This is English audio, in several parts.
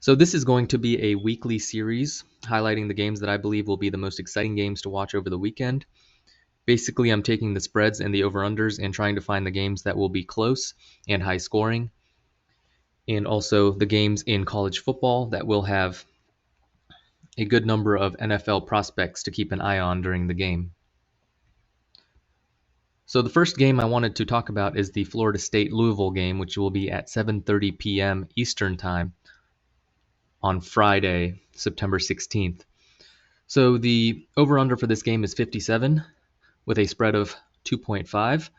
So this is going to be a weekly series highlighting the games that I believe will be the most exciting games to watch over the weekend. Basically, I'm taking the spreads and the over-unders and trying to find the games that will be close and high scoring, and also the games in college football that will have a good number of NFL prospects to keep an eye on during the game. So the first game I wanted to talk about is the Florida State Louisville game, which will be at 7:30 p.m. Eastern Time on Friday, September 16th. So the over-under for this game is 57 with a spread of 2.5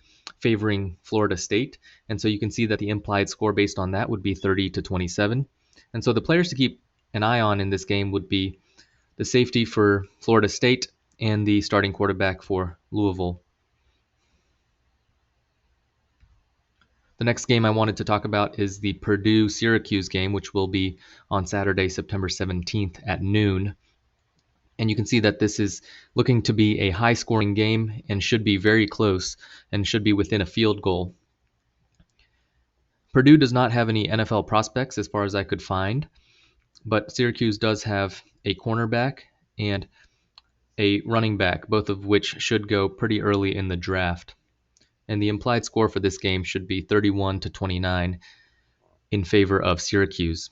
favoring Florida State. And so you can see that the implied score based on that would be 30-27. And so the players to keep an eye on in this game would be the safety for Florida State and the starting quarterback for Louisville. The next game I wanted to talk about is the Purdue Syracuse game, which will be on Saturday, September 17th at noon. And you can see that this is looking to be a high-scoring game and should be very close and should be within a field goal. Purdue does not have any NFL prospects as far as I could find, but Syracuse does have a cornerback and a running back, both of which should go pretty early in the draft. And the implied score for this game should be 31-29 in favor of Syracuse.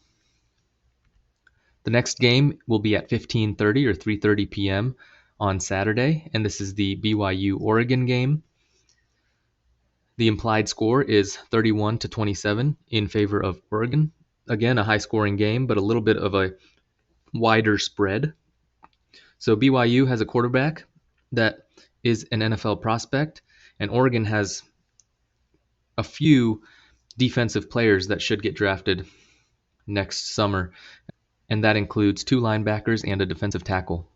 The next game will be at 15:30 or 3:30 p.m. on Saturday, and this is the BYU-Oregon game. The implied score is 31-27 in favor of Oregon. Again, a high-scoring game, but a little bit of a wider spread. So BYU has a quarterback that is an NFL prospect, and Oregon has a few defensive players that should get drafted next summer, and that includes 2 linebackers and a defensive tackle.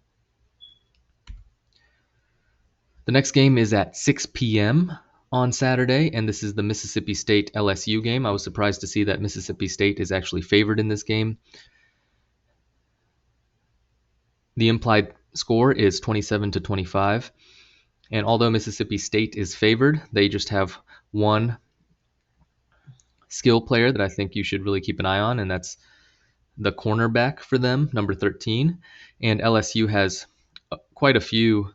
The next game is at 6 p.m. on Saturday, and this is the Mississippi State LSU game. I was surprised to see that Mississippi State is actually favored in this game. The implied score is 27-25, and although Mississippi State is favored, they just have one skill player that I think you should really keep an eye on, and that's the cornerback for them, number 13. And LSU has quite a few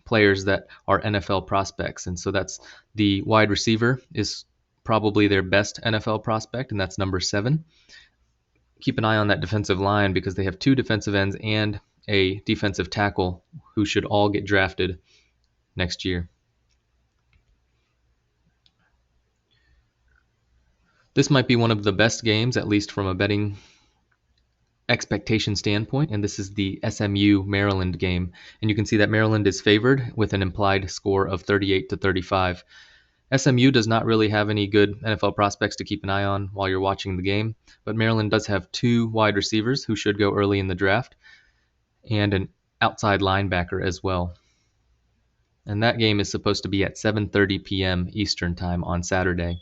players that are NFL prospects, and so that's the wide receiver is probably their best NFL prospect, and that's number 7. Keep an eye on that defensive line because they have 2 defensive ends and a defensive tackle who should all get drafted next year. This might be one of the best games, at least from a betting expectation standpoint, and this is the SMU Maryland game. And you can see that Maryland is favored with an implied score of 38-35. SMU does not really have any good NFL prospects to keep an eye on while you're watching the game, but Maryland does have 2 wide receivers who should go early in the draft and an outside linebacker as well. And that game is supposed to be at 7:30 p.m. Eastern Time on Saturday.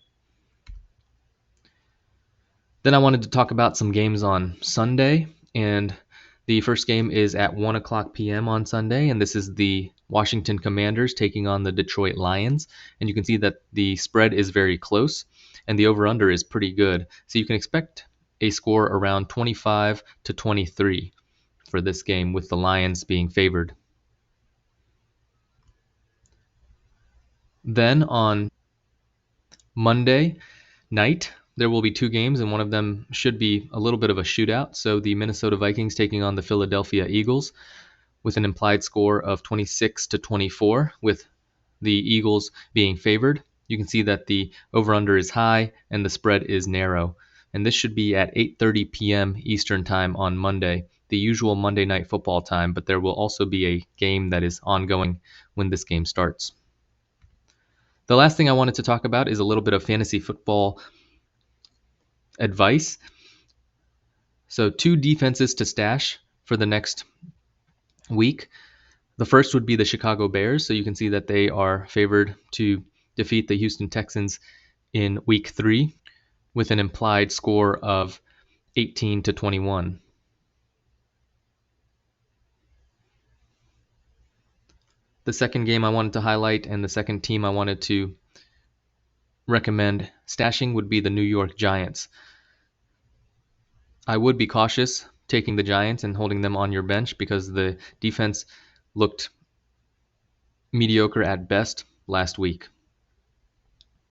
Then I wanted to talk about some games on Sunday, and the first game is at 1 o'clock p.m. on Sunday, and this is the Washington Commanders taking on the Detroit Lions. And you can see that the spread is very close, and the over-under is pretty good. So you can expect a score around 25-23 for this game, with the Lions being favored. Then on Monday night, there will be 2 games, and one of them should be a little bit of a shootout. So the Minnesota Vikings taking on the Philadelphia Eagles with an implied score of 26-24, with the Eagles being favored. You can see that the over-under is high and the spread is narrow. And this should be at 8:30 p.m. Eastern Time on Monday, the usual Monday Night Football time, but there will also be a game that is ongoing when this game starts. The last thing I wanted to talk about is a little bit of fantasy football advice. So 2 defenses to stash for the next week. The first would be the Chicago Bears. So you can see that they are favored to defeat the Houston Texans in week 3 with an implied score of 18-21. The second game I wanted to highlight and the second team I wanted to recommend stashing would be the New York Giants. I would be cautious taking the Giants and holding them on your bench because the defense looked mediocre at best last week.